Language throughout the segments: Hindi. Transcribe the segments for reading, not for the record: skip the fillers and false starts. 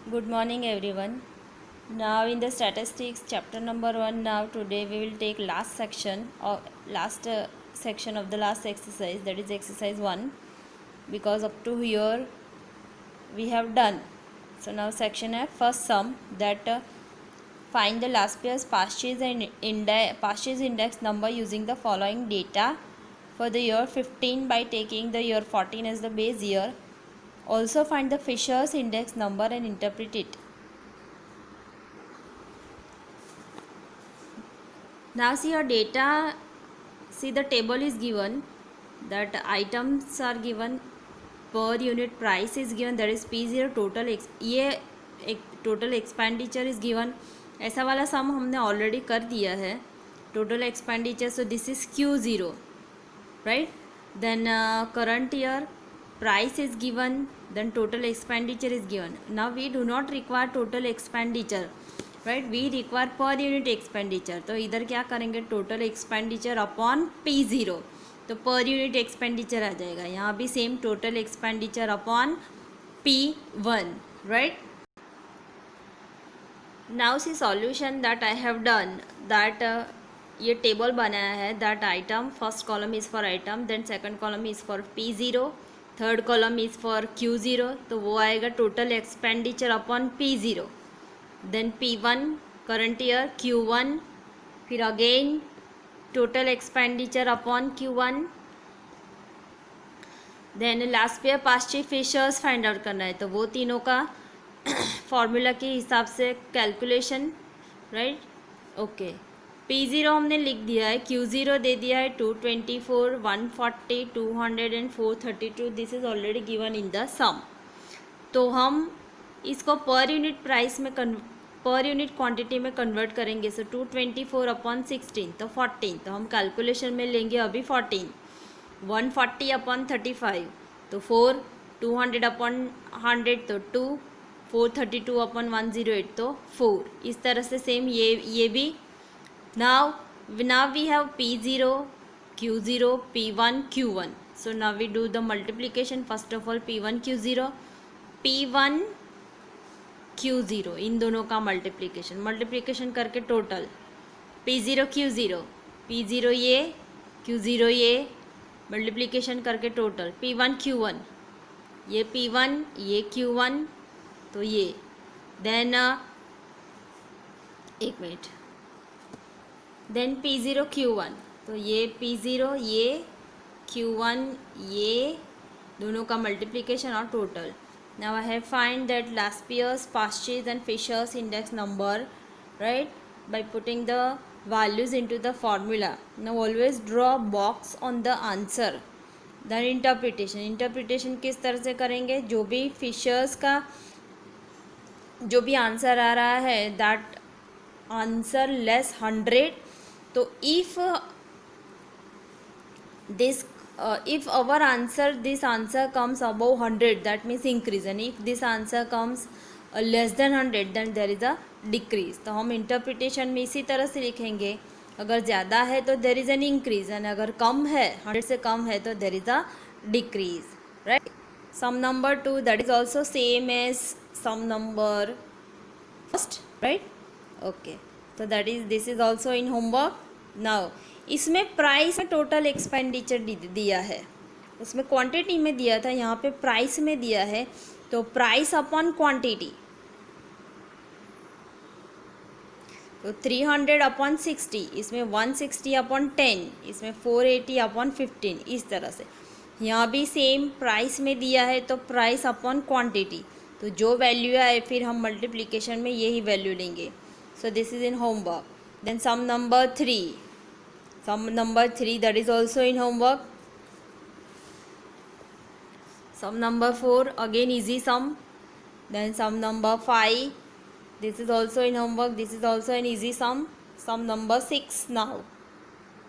Good morning everyone. Now in the statistics chapter number 1, now today we will take last section or last section of the last exercise, that is exercise 1, because up to here we have done. So now section F, first sum, that find the last year's purchase index number using the following data for the year 15 by taking the year 14 as the base year. Also find the Fisher's index number and interpret it. Now see your data, see the table is given, that items are given, per unit price is given, that is P0, total expenditure is given. ऐसा वाला सम हमने ऑलरेडी कर दिया है, total expenditure. So this is Q0, right? Then current year price is given, then total expenditure is given. Now we do not require total expenditure, right? We require per unit expenditure. तो इधर क्या करेंगे, टोटल एक्सपेंडिचर अपॉन P0, तो पर यूनिट एक्सपेंडिचर आ जाएगा. यहाँ भी same total expenditure upon P1, right? Now see solution that I have done, that ये टेबल बनाया है, that item first column is for item, then second column is for P0, third column is for Q0, तो वो आएगा total expenditure upon P0, then P1 current year, Q1, फिर again total expenditure upon Q1, then last year Paasche Fisher's find out करना है, तो वो तीनों का फॉर्मूला के हिसाब से कैलकुलेशन, राइट? ओके. P0 हमने लिख दिया है, Q0 दे दिया है 224, 140, 200 and 432. This is already given in the sum. तो हम इसको पर यूनिट प्राइस में पर यूनिट क्वांटिटी में कन्वर्ट करेंगे. सो 224 अपॉन 16 तो 14, तो हम कैलकुलेशन में लेंगे अभी 14. 140 अपॉन 35 तो 4, 200 अपॉन 100 तो 2, 432 अपॉन 108 तो 4. इस तरह से सेम ये भी. Now we have P0, Q0, P1, Q1. So now we do the multiplication. First of all P1 Q0, P1 Q0, इन दोनों का मल्टीप्लिकेशन करके टोटल P0 Q0, P0 ये, Q0 ये, मल्टीप्लिकेशन करके टोटल P1 Q1, ये P1 ये Q1, तो ये. देन एक मिनट, देन P0 Q1, तो ये P0 ये, Q1 ये, दोनों का मल्टीप्लिकेशन और total. Now I have find that last years Paasche's and Fisher's index number, right, by putting the values into the formula. Now always draw box on the answer. Then interpretation किस तरह से करेंगे, जो भी फिशर्स का जो भी आंसर आ रहा है, दैट आंसर लेस 100, तो if our answer, this answer comes above 100, that means increase, and if this answer comes less than 100, then there is a decrease. तो हम इंटरप्रिटेशन में इसी तरह से लिखेंगे, अगर ज़्यादा है तो there is an increase, and अगर कम है, 100 से कम है, तो there is a decrease, right? Sum number 2, that is also same as sum number first, right? Okay, so that is, this is also in homework. Now इसमें प्राइस में टोटल एक्सपेंडिचर दिया है, उसमें क्वांटिटी में दिया था, यहाँ पे प्राइस में दिया है, तो प्राइस अपॉन क्वांटिटी, तो 300 अपॉन 60, इसमें 160 अपॉन 10, इसमें 480 अपॉन 15. इस तरह से यहाँ भी सेम प्राइस में दिया है, तो प्राइस अपॉन क्वांटिटी, तो जो वैल्यू आए फिर हम मल्टीप्लिकेशन में यही वैल्यू लेंगे. So this is in homework. Then sum number 3, that is also in homework. Sum number 4, again easy sum. Then sum number 5, this is also in homework, this is also an easy sum. Sum number 6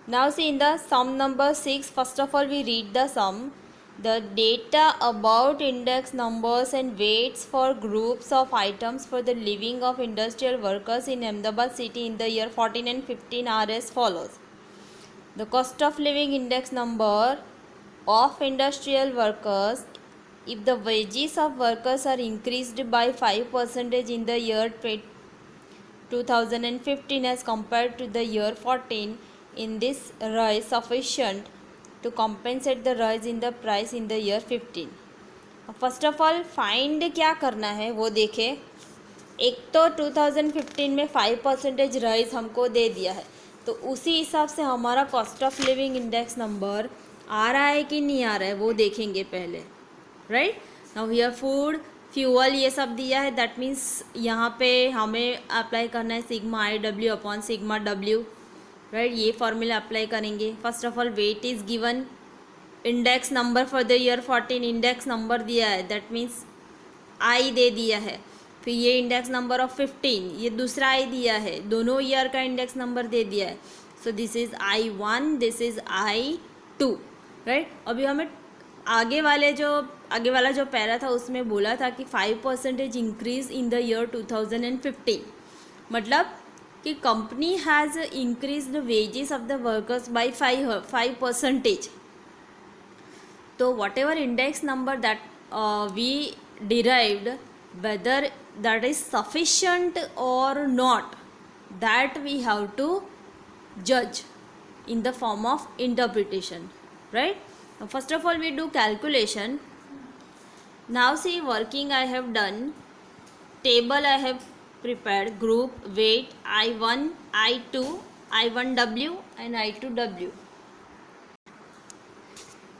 now see in the sum number 6, first of all we read the sum. The data about index numbers and weights for groups of items for the living of industrial workers in Ahmedabad city in the year 14 and 15 are as follows. The cost of living index number of industrial workers if the wages of workers are increased by 5% in the year 2015 as compared to the year 14, in this rise sufficient to compensate the rise in the price in the year 15. First of all find क्या करना है वो देखें. एक तो 2015 में 5% राइज हमको दे दिया है, तो उसी हिसाब से हमारा cost of living index number आ रहा है कि नहीं आ रहा है वो देखेंगे पहले. Right now here food fuel ये सब दिया है, दैट मीन्स यहाँ पे हमें अप्लाई करना है sigma I W upon sigma W. Right ये फॉर्मूला अप्लाई करेंगे. First of all weight is given, index number for the year 14 index number दिया है, दैट मीन्स आई दे दिया है. फिर ये इंडेक्स नंबर ऑफ 15 ये दूसरा आई दिया है, दोनों ईयर का इंडेक्स नंबर दे दिया है. So this is I1, this is I2. Right अभी हमें आगे वाला जो पैरा था उसमें बोला था कि 5% इंक्रीज इन द ईयर 2015, मतलब कि company has increase the wages of the workers by 5%. तो whatever index number that we derived, whether that is sufficient or not, that we have to judge in the form of interpretation. Right now, first of all we do calculation. Now see, working I have done, table I have prepared, group weight I1 I2 I1W and I2W.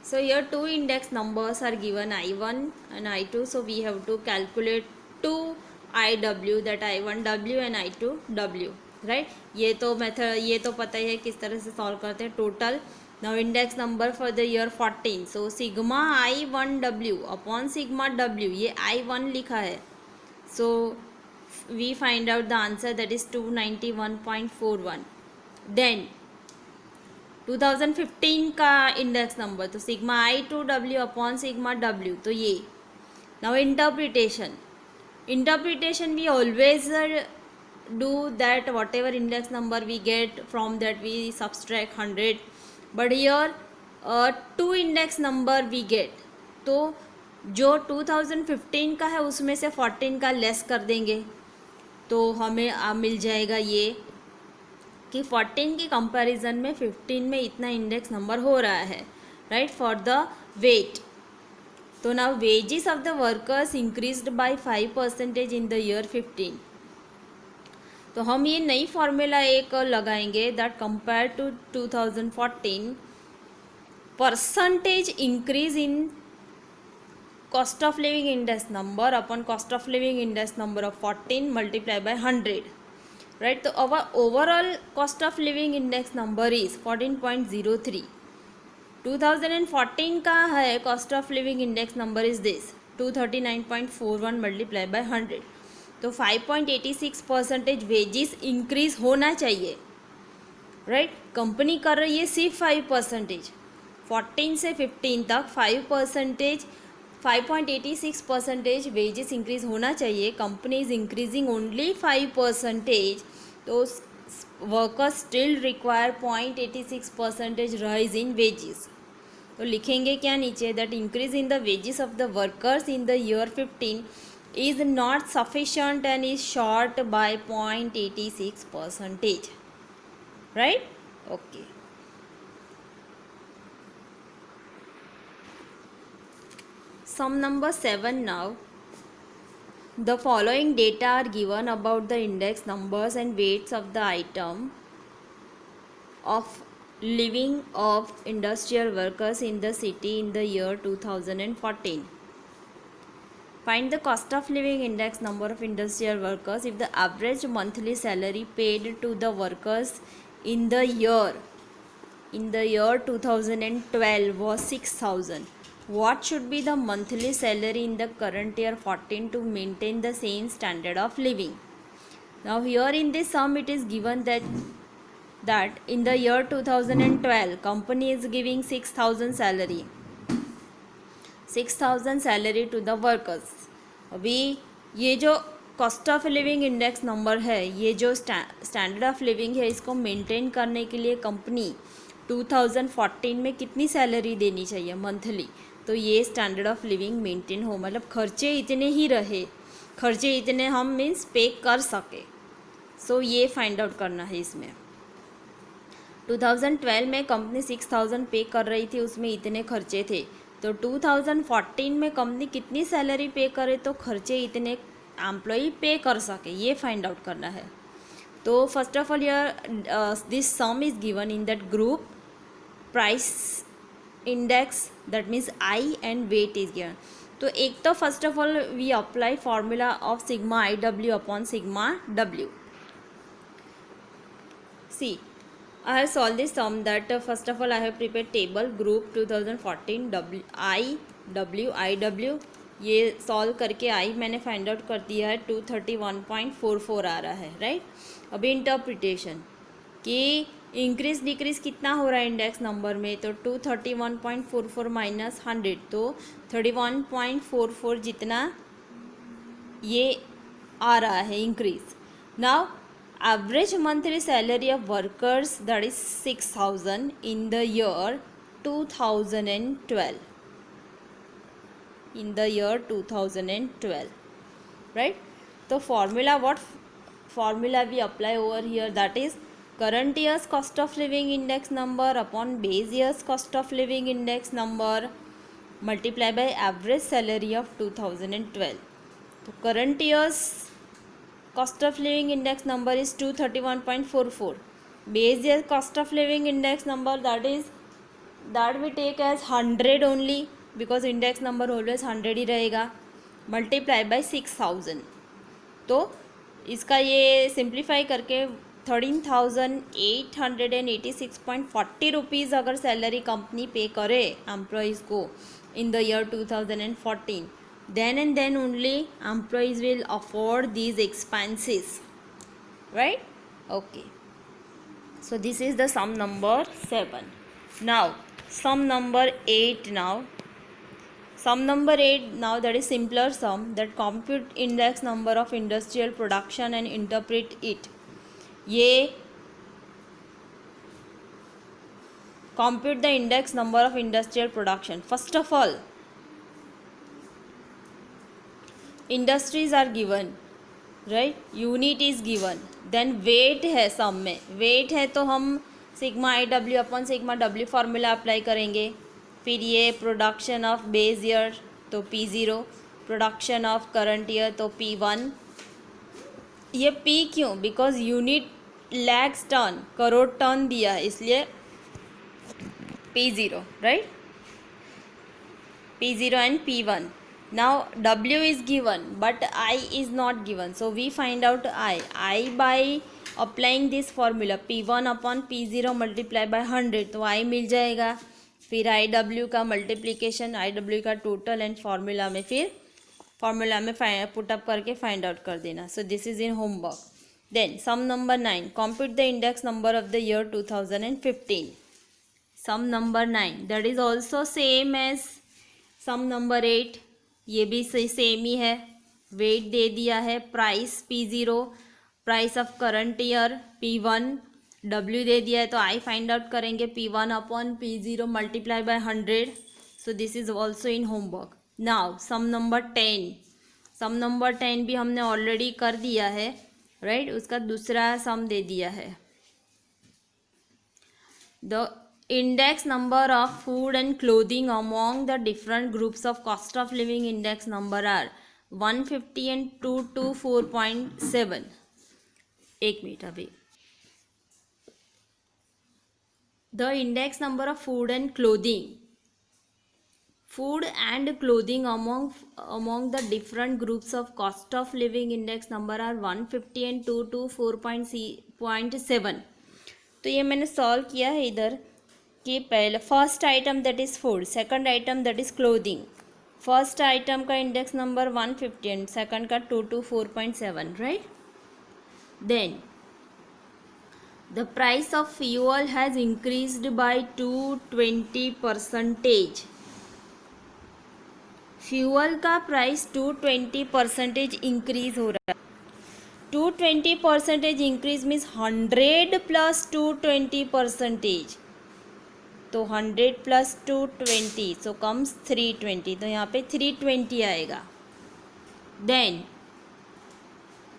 So here two index numbers are given, I1 and I2, so we have to calculate two IW, that I1W and I2W. right ये तो मेथड ये तो पता ही है किस तरह से सॉल्व करते हैं. Total now index number for the year 14, so sigma I1W upon sigma W, ये I1 लिखा है, so we find out the answer, that is 291.41. Then 2015 का इंडेक्स नंबर, तो sigma I2W upon sigma W, तो ये. Now interpretation we always do that whatever index number we get from that we subtract 100, but here 2 index number we get, तो जो 2015 का है उसमें से 14 का लेस कर देंगे, तो हमें मिल जाएगा ये कि 14 के कंपैरिजन में 15 में इतना इंडेक्स नंबर हो रहा है. राइट फॉर द वेट, तो now wages of the workers increased by 5% in the year 15. तो हम ये नई फॉर्मूला एक लगाएंगे, that compare to 2014 percentage increase in cost of living index number upon cost of living index number of 14 multiply by 100. Right तो our overall cost of living index number is 14.03. 2014 का है cost of living index number is this 239.41 multiply by 100. तो 5.86% वेजेस इंक्रीज होना चाहिए. राइट कंपनी कर रही है सिर्फ 5%, 14 से 15 तक 5.86% वेजेस इंक्रीज होना चाहिए. कंपनी इज इंक्रीजिंग ओनली 5%, तो workers still require 0.86% rise in wages. तो लिखेंगे क्या नीचे, that increase in the wages of the workers in the year 15 is not sufficient and is short by 0.86%. Right okay. Sum number 7 now. The following data are given about the index numbers and weights of the item of living of industrial workers in the city in the year 2014. Find the cost of living index number of industrial workers if the average monthly salary paid to the workers in the year 2012 was 6,000. What should be the monthly salary in the current year 14 to maintain the same standard of living? Now here in this sum it is given that in the year 2012 company is giving 6,000 salary to the workers. अभी ये जो cost of living index number है, ये जो स्टैंडर्ड ऑफ लिविंग है, इसको मेंटेन करने के लिए कंपनी 2014 में कितनी सैलरी देनी चाहिए मंथली, तो ये स्टैंडर्ड ऑफ लिविंग मेंटेन हो, मतलब खर्चे इतने ही रहे, खर्चे इतने हम मीन्स पे कर सके। सो ये फाइंड आउट करना है इसमें। 2012 में कंपनी 6000 पे कर रही थी, उसमें इतने खर्चे थे। तो 2014 में कंपनी कितनी सैलरी पे करे तो खर्चे इतने एम्प्लॉई पे कर सके, ये फाइंड आउट करना है। तो फर्स्ट ऑफ ऑल यर this sum is given in that group price index, that means I and weight is given. तो एक तो first of all we apply formula of sigma I W upon sigma W. See I have solved this sum that first of all I have prepared table group 2014 IW ये सॉल्व करके आई मैंने फाइंड आउट कर दिया है 231.44 आ रहा है, राइट। अभी इंटरप्रिटेशन कि इंक्रीज डिक्रीज कितना हो रहा है इंडेक्स नंबर में, तो 231.44 माइनस 100 तो 31.44 जितना ये आ रहा है increase. Now average monthly salary of workers, that is 6000 in the year 2012, in the year 2012, right। तो formula, what formula we apply over here, that is current year's cost of living index number upon base year's cost of living index number multiply by average salary of 2012। तो current year's cost of living index number is 231.44, base year cost of living index number that we take as 100 only because index number always 100 ही रहेगा, multiply by 6000। तो इसका ये सिंप्लीफाई करके 13,886.40 रुपीज़ अगर सैलरी कंपनी पे करे एम्प्लॉयज़ को इन the year 2014, then and then only employees will afford these expenses, right? Okay, so this is the sum number 7. Now sum number 8, sum number 8 now, that is simpler sum, that compute index number of industrial production and interpret it। ये compute the index number of industrial production। first of all industries are given, right, unit is given, then weight है, सम में वेट है तो हम sigma I W upon sigma W formula apply करेंगे। फिर ये प्रोडक्शन ऑफ बेस ईयर तो P0, production of current year तो P1। ये P क्यों, because unit lakhs ton, crore ton दिया है इसलिए P0, right, P0 and P1। Now W is given but I is not given, so we find out I by applying this formula P1 upon P0 multiply by 100 तो I मिल जाएगा। फिर IW का मल्टीप्लिकेशन, IW का टोटल एंड फार्मूला में फिर फार्मूला में पुटअप करके फाइंड आउट कर देना। So this is in homework. Then sum number 9, compute the index number of the year 2015। Sum number 9 that is also same as sum number 8, ये भी सेम ही है। वेट दे दिया है, price P0, price of current year P1, W दे दिया है तो आई फाइंड आउट करेंगे P1 upon P0 multiply by 100। So this is also in homework. Now sum number 10, sum number 10 भी हमने ऑलरेडी कर दिया है, राइट, उसका दूसरा सम दे दिया है। The index number of food and clothing among the different groups of cost of living index number are 150 and 224.7। एक मिनट अभी। The index number of food and clothing among the different groups of cost of living index number are 150 and 224.7। तो ये मैंने सॉल्व किया है इधर कि पहले first item that is food, second item that is clothing. First item का इंडेक्स नंबर 150 एंड सेकंड का 224.7, right. Then the price of fuel has increased by 220%। Fuel का प्राइस 220% इंक्रीज हो रहा है। 220% इंक्रीज मीन्स 100 प्लस 220%। तो 100 प्लस 220 सो कम्स 320, तो यहाँ पे 320 आएगा. Then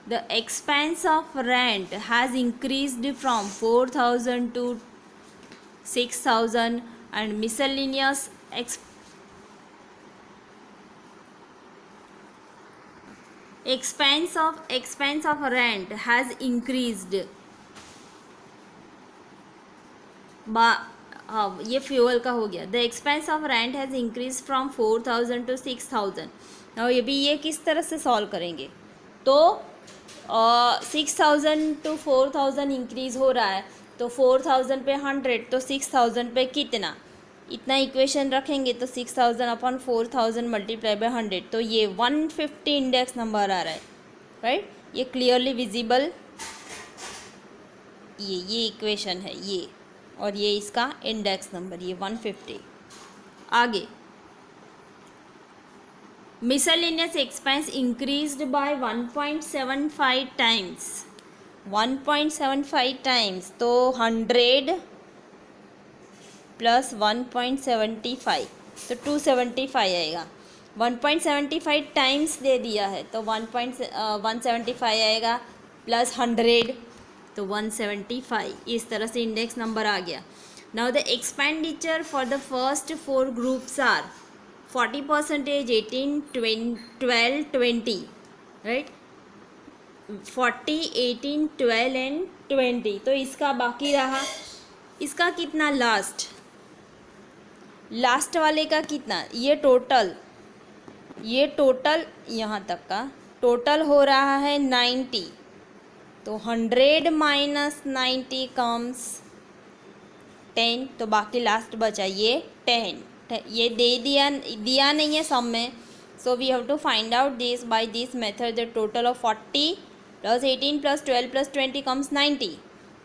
the expense of rent has increased from 4,000 to 6,000 and miscellaneous expense of rent has increased हाँ ये फ्यूअल का हो गया. The expense of rent has increase from 4,000 to 6,000. और ये किस तरह से सॉल्व करेंगे, तो 6,000 टू 4,000 इंक्रीज हो रहा है, तो 4,000 पे 100, तो 6,000 पे कितना, इतना इक्वेशन रखेंगे तो 6,000 अपन 4,000 मल्टीप्लाई बाय 100, तो ये 150 इंडेक्स नंबर आ रहा है. राइट, ये क्लियरली विजिबल, ये इक्वेशन है ये, और ये इसका इंडेक्स नंबर ये 150. आगे miscellaneous expense increased by 1.75 times. 1.75 times, तो 100 प्लस 1.75, तो 275 आएगा. 1.75 टाइम्स दे दिया है, तो 1.175 आएगा प्लस 100, तो 175. इस तरह से इंडेक्स नंबर आ गया. Now the expenditure for the first 4 groups are 40%, 18, 12, 20. Right, 40, 18, 12 and 20. तो इसका बाकी रहा, इसका कितना लास्ट वाले का कितना, ये टोटल यहाँ तक का टोटल हो रहा है 90, तो 100 माइनस 90 कम्स 10, तो बाकी लास्ट बचा ये 10. ये दिया नहीं है सम में, so we have to find out this by this method. The total of 40 plus 18 plus 12 plus 20 comes 90,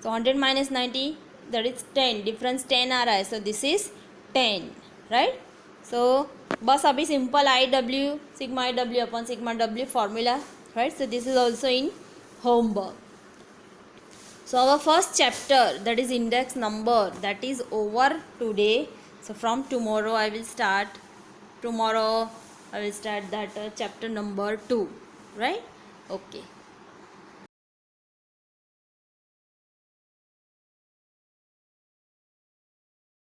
so 100 minus 90 that is 10, difference 10 आ रहा है, so this is 10. Right, so बस अभी simple IW sigma IW upon sigma W formula. Right, so this is also in homework. So our first chapter, that is index number, that is over today. So from tomorrow I will start that chapter number 2. Right, okay.